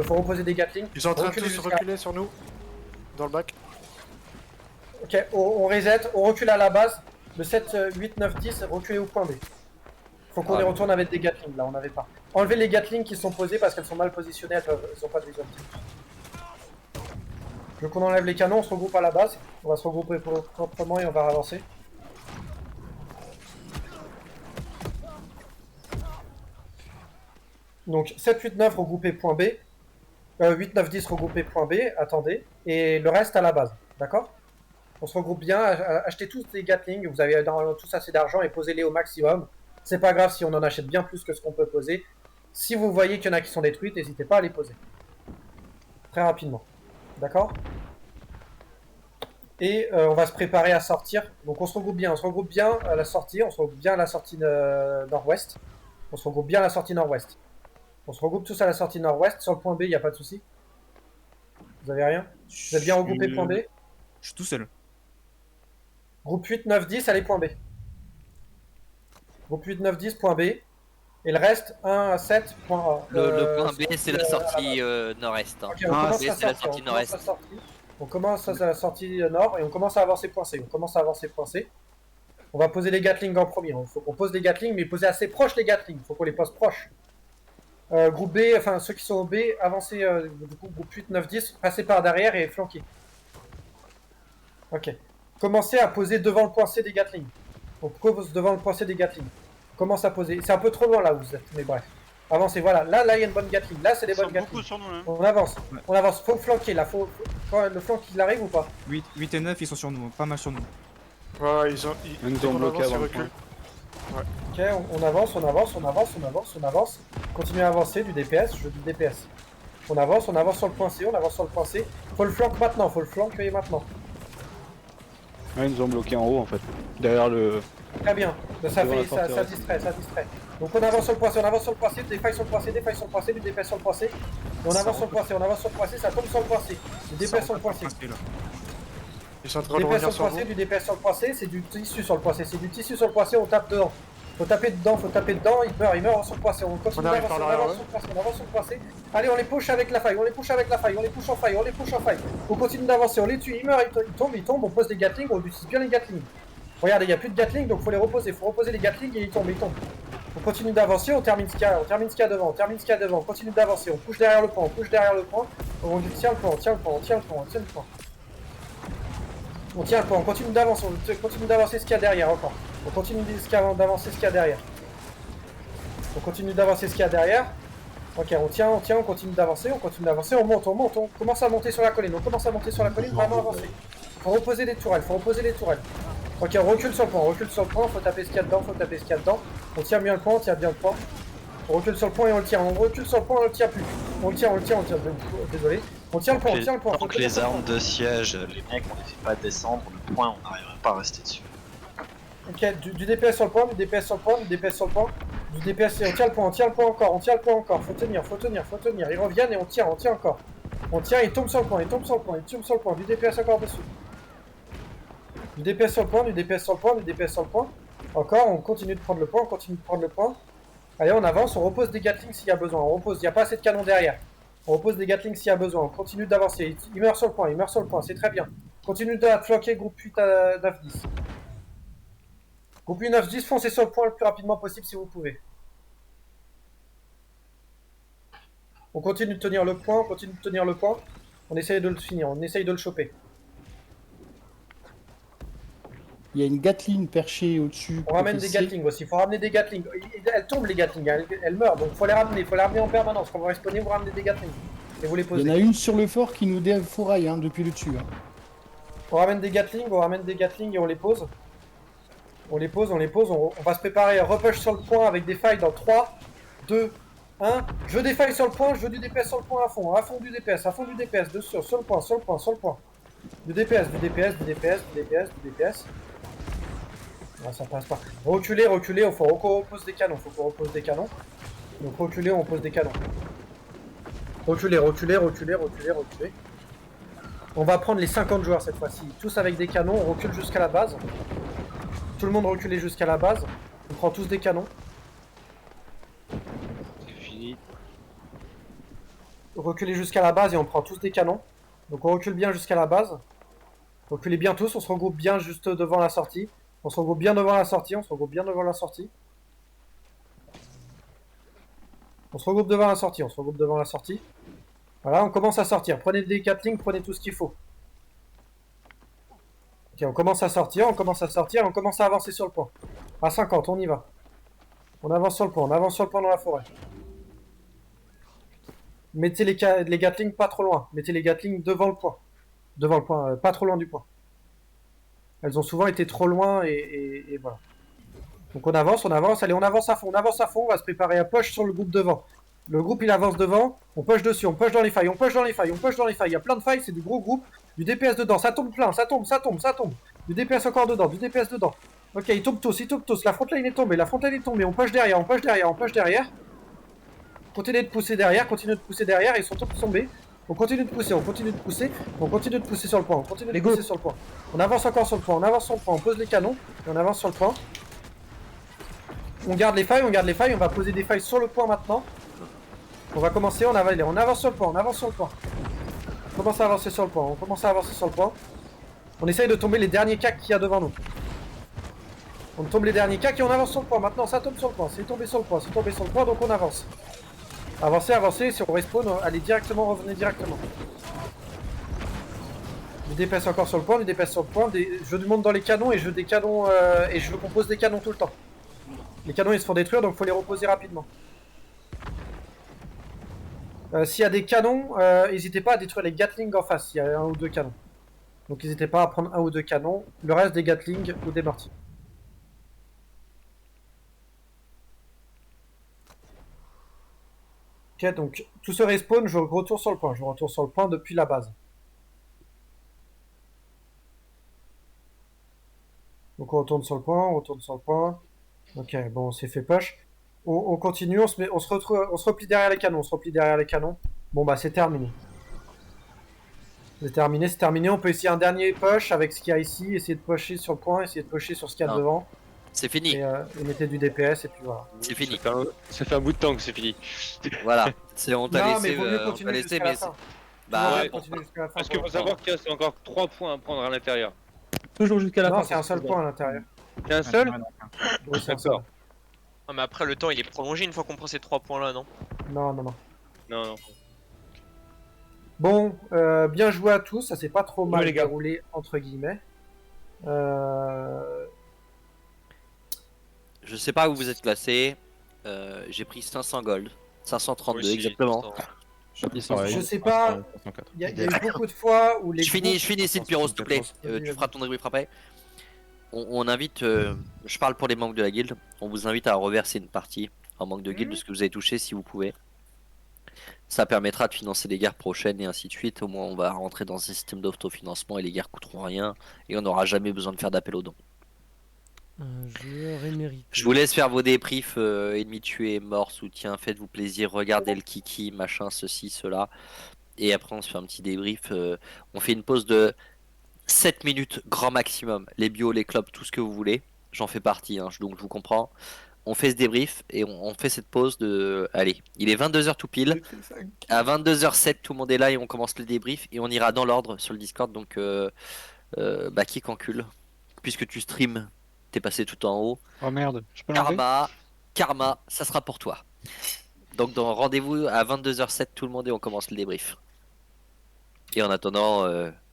Faut reposer des Gatling. Ils sont en train de Reculez tous jusqu'à- reculer sur nous. Dans le bac. Ok, on reset, on recule à la base. Le 7, 8, 9, 10, reculez au point B. Faut qu'on y retourne avec des Gatling, là, on n'avait pas. Enlevez les Gatling qui sont posés parce qu'elles sont mal positionnées, elles ont pas de vision optique. Je veux qu'on enlève les canons, on se regroupe à la base. On va se regrouper proprement et on va avancer. Donc 7, 8, 9 regroupé point B. 8, 9, 10 regroupé point B, attendez. Et le reste à la base, d'accord? On se regroupe bien, achetez tous des Gatling, vous avez tous assez d'argent et posez-les au maximum. C'est pas grave si on en achète bien plus que ce qu'on peut poser. Si vous voyez qu'il y en a qui sont détruites, n'hésitez pas à les poser. Très rapidement. D'accord? Et on va se préparer à sortir. Donc on se regroupe bien à la sortie, nord-ouest. On se regroupe tous à la sortie nord-ouest. Sur le point B, il n'y a pas de souci. Vous avez rien? Vous êtes bien regroupé point B? Je suis tout seul. Groupe 8, 9, 10, allez point B. Groupe 8, 9, 10, point B. Et le reste, 1 à 7, point A. Le point B, c'est la sortie nord-est. Ok, on commence c'est la sortie nord-est. On commence à la sortie nord et on commence à avancer point C. On va poser les Gatling en premier. Il faut qu'on pose les Gatling, mais poser assez proche les Gatling. Il faut qu'on les pose proches. Groupe B, enfin ceux qui sont au B, avancez du coup groupe 8, 9, 10, passez par derrière et flanquez. Ok. Commencez à poser devant le point C des Gatling. On pose devant le point C des Gatling. Commence à poser. C'est un peu trop loin là où vous êtes, mais bref. Avancez, voilà. Là, il y a une bonne Gatling. Là, c'est des bonnes Gatling. Sur nous, là. On avance. Faut flanquer là. Le flanc, il arrive ou pas? 8 et 9, ils sont sur nous, pas mal sur nous. Ouais, ils nous ont bloqué avant le point. Ok, on avance. Continuez à avancer du DPS, je veux du DPS. On avance sur le point C, Faut le flank maintenant, Ouais, ils nous ont bloqué en haut en fait. Derrière le. Très bien, ça Devant la distrait. Donc on avance sur le point C, des failles sur le point C, du DPS sur le point C. Et on avance sur le point C, ça tombe sur le point C. Du DPS sur le point C. Ils sont en train de DPS revenir sur le sur point C, vous. du DPS sur le point C, c'est du tissu sur le point C. C'est du tissu sur le point C, on tape dedans. Faut taper dedans, il meurt sur le point C. On continue On arrive d'avancer, par on là, avance sur le point C. Allez, on les push avec la faille, on les push en faille. On continue d'avancer, on les tue, il meurt, il tombe, on pose des Gatling, on utilise bien les Gatling. Regardez, il n'y a plus de Gatling, donc faut les reposer. Faut reposer les Gatling et ils tombent. On continue d'avancer, on termine ce qu'il y a devant, on continue d'avancer, on push derrière le point, on tient le point. On continue d'avancer, ce qu'il y a derrière encore. On continue d'avancer ce qu'il y a derrière. Ok, on tient, on continue d'avancer, on monte, on commence à monter sur la colline, vraiment avancer. Faut reposer les tourelles. Ok, on recule sur le point, faut taper ce qu'il y a dedans, On tient bien le point, On recule sur le point et on le tient, plus. On le tient, désolé. On tient le point, Tant que les armes de siège, les mecs, on les fait pas descendre, le point, on n'arrivera pas à rester dessus. Ok, du DPS sur le point, Du DPS, et on tient le point encore. Faut tenir. Ils reviennent et on tient encore. Il tombe sur le point. Du DPS encore dessus. Du DPS sur le point. Encore, on continue de prendre le point, Allez, on avance, on repose des Gatling s'il y a besoin. Il n'y a pas assez de canons derrière. On repose des Gatling s'il y a besoin. On continue d'avancer. Il meurt sur le point, c'est très bien. Continue de flanquer groupe 8 à 9-10. Groupe 8 9-10, foncez sur le point le plus rapidement possible si vous pouvez. On continue de tenir le point, On essaye de le finir, on essaye de le choper. Il y a une Gatling perchée au-dessus. On ramène des Gatling aussi, faut ramener des Gatling. Elles tombent les Gatling, elles meurent, donc faut les ramener en permanence. Quand vous respawner, vous ramenez des Gatling. Et vous les posez. Il y en a une sur le fort qui nous défouraille depuis le dessus. On ramène des Gatling, et on les pose. On va se préparer à repush sur le point avec des failles dans 3, 2, 1. Je veux des failles sur le point, je veux du DPS sur le point à fond du DPS, dessus, sur le point. Du DPS. Ah, ça passe pas. Reculer, faut qu'on repose des canons, Donc reculer, on pose des canons. Reculer. On va prendre les 50 joueurs cette fois-ci, tous avec des canons, on recule jusqu'à la base. Tout le monde reculé jusqu'à la base. On prend tous des canons. C'est fini. Reculer jusqu'à la base et on prend tous des canons. Donc on recule bien jusqu'à la base. Reculez bien tous, on se regroupe bien juste devant la sortie. On se regroupe bien devant la sortie. On se regroupe devant la sortie. Voilà, on commence à sortir. Prenez des Gatling, prenez tout ce qu'il faut. Ok, on commence à sortir, on commence à avancer sur le point. À 50, on y va. On avance sur le point dans la forêt. Mettez les Gatling pas trop loin. Mettez les Gatling devant le point. Pas trop loin du point. Elles ont souvent été trop loin et voilà. Donc on avance, allez on avance à fond, on va se préparer à push sur le groupe devant. Le groupe il avance devant, on push dessus, on push dans les failles, il y a plein de failles, c'est du gros groupe, du DPS dedans, ça tombe plein, ça tombe. Du DPS encore dedans, Ok, ils tombent tous, la frontline est tombée, on push derrière. Continuez de pousser derrière, ils sont tous tombés. On continue de pousser sur le point, On avance encore sur le point, on pose les canons, et on avance sur le point. On garde les failles, on va poser des failles sur le point maintenant. On va commencer, on avance sur le point, On commence à avancer sur le point. On essaye de tomber les derniers cacs qu'il y a devant nous. On tombe les derniers cacs et on avance sur le point. Maintenant ça tombe sur le point, c'est tombé sur le point, donc on avance. Avancez, si on respawn, allez directement, revenez directement. Du DPS encore sur le point, je demande dans les canons et je veux des canons et je veux qu'on pose des canons tout le temps. Les canons ils se font détruire donc faut les reposer rapidement. S'il y a des canons, n'hésitez pas à détruire les Gatling en face, il y a 1 ou 2 canons. Donc n'hésitez pas à prendre 1 ou 2 canons, le reste des Gatling ou des mortiers. Ok, donc tout se respawn, je retourne sur le point, depuis la base. Donc on retourne sur le point, Ok, bon, on s'est fait push. On continue, on se replie derrière les canons, Bon bah c'est terminé. C'est terminé, on peut essayer un dernier push avec ce qu'il y a ici, essayer de pusher sur le point, essayer de pusher sur ce qu'il y a devant. C'est fini. Et mettez du DPS et puis voilà. C'est fini. Ça fait un bout de temps que c'est fini. Voilà, on t'a laissé, mais vaut mieux continuer jusqu'à la fin. Parce qu'il faut savoir qu'il reste encore 3 points à prendre à l'intérieur. Toujours jusqu'à la fin. Non, c'est un seul point à l'intérieur. C'est un seul? Oui, c'est un seul. Ah, mais après le temps il est prolongé une fois qu'on prend ces 3 points là, non? Non. Bon, bien joué à tous, ça s'est pas trop mal déroulé entre guillemets. Je sais pas où vous êtes classé. J'ai pris 500 gold. 532 aussi, exactement. Je sais pas. Il y a eu beaucoup de fois où les. Je finis Sid Pyro, s'il te plaît. Tu feras ton débrief après. On invite. Je parle pour les membres de la guilde. On vous invite à reverser une partie en manque de guilde de ce que vous avez touché si vous pouvez. Ça permettra de financer les guerres prochaines et ainsi de suite. Au moins, on va rentrer dans un système d'autofinancement et les guerres coûteront rien. Et on n'aura jamais besoin de faire d'appel aux dons. Je vous laisse faire vos débriefs, ennemis tués, morts, soutien, faites-vous plaisir, regardez le kiki, machin, ceci, cela. Et après on se fait un petit débrief, on fait une pause de 7 minutes grand maximum, les bios, les clopes, tout ce que vous voulez. J'en fais partie, hein, donc je vous comprends. On fait ce débrief et on fait cette pause de... Allez, il est 22h tout pile. À 22h07 tout le monde est là et on commence le débrief et on ira dans l'ordre sur le Discord. Donc qui qu'encule, puisque tu streams. T'es passé tout en haut. Oh merde, je peux l'enlever ? Karma, ça sera pour toi. Donc rendez-vous à 22h07 tout le monde et on commence le débrief. Et en attendant,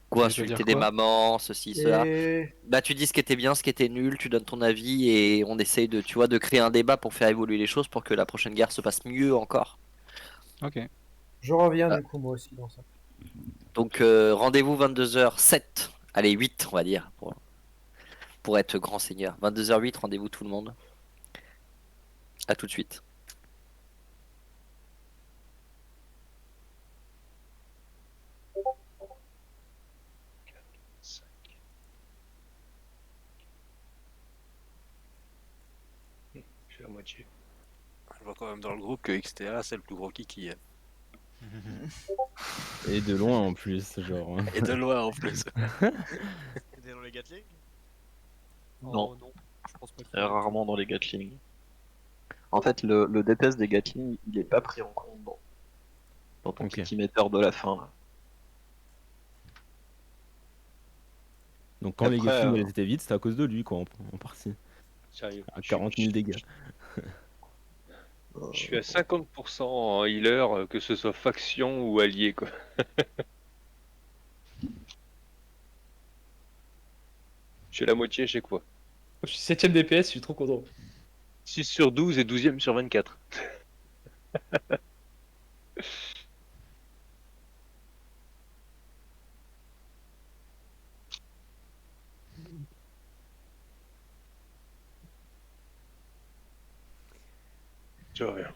Quoi, Ça veut insulter dire des quoi mamans, ceci, cela. Et Bah tu dis ce qui était bien, ce qui était nul, tu donnes ton avis et on essaye de, tu vois, de créer un débat pour faire évoluer les choses pour que la prochaine guerre se passe mieux encore. Ok. je reviens Ah. du coup moi aussi dans ça. Donc rendez-vous 22h07, allez 8 on va dire, pour être grand seigneur. 22h08, rendez-vous tout le monde. À tout de suite. Je suis à moitié. Je vois quand même dans le groupe que XTA c'est le plus gros kiki. Et de loin en plus, genre. Et de loin en plus. T'es dans les Gatling? Non. Oh, non, je pense pas qu'il Très y ait rarement dans les Gatling. En fait, le DPS des Gatling, il est pas pris en compte dans ton Ok. petit émetteur de la fin. Là. Donc quand les Après, Gatling étaient vides, c'était à cause de lui, quoi, en partie. Sérieux. À 40 000 dégâts. Je suis à 50% en healer, que ce soit faction ou allié, quoi. Je suis à la moitié chez quoi? Je suis 7ème DPS, je suis trop content. 6 sur 12 et 12ème sur 24. Je reviens.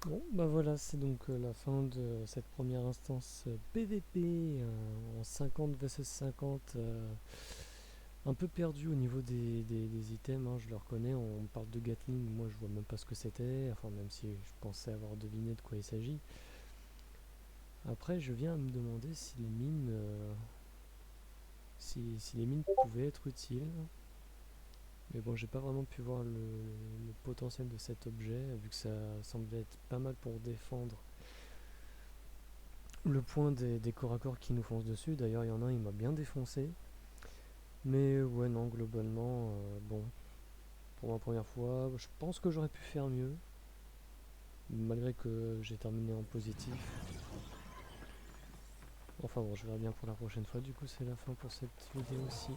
Bon, bah voilà, c'est donc la fin de cette première instance PVP en 50 vs 50. Un peu perdu au niveau des items, hein, je le reconnais. On parle de Gatling, moi je vois même pas ce que c'était, enfin, même si je pensais avoir deviné de quoi il s'agit. Après, je viens à me demander si les mines, si les mines pouvaient être utiles. Mais bon, j'ai pas vraiment pu voir le potentiel de cet objet, vu que ça semblait être pas mal pour défendre le point des corps à corps qui nous foncent dessus. D'ailleurs, il y en a un, il m'a bien défoncé. Mais ouais, non, globalement, bon, pour ma première fois, je pense que j'aurais pu faire mieux. Malgré que j'ai terminé en positif. Enfin bon, je verrai bien pour la prochaine fois. Du coup, c'est la fin pour cette vidéo aussi.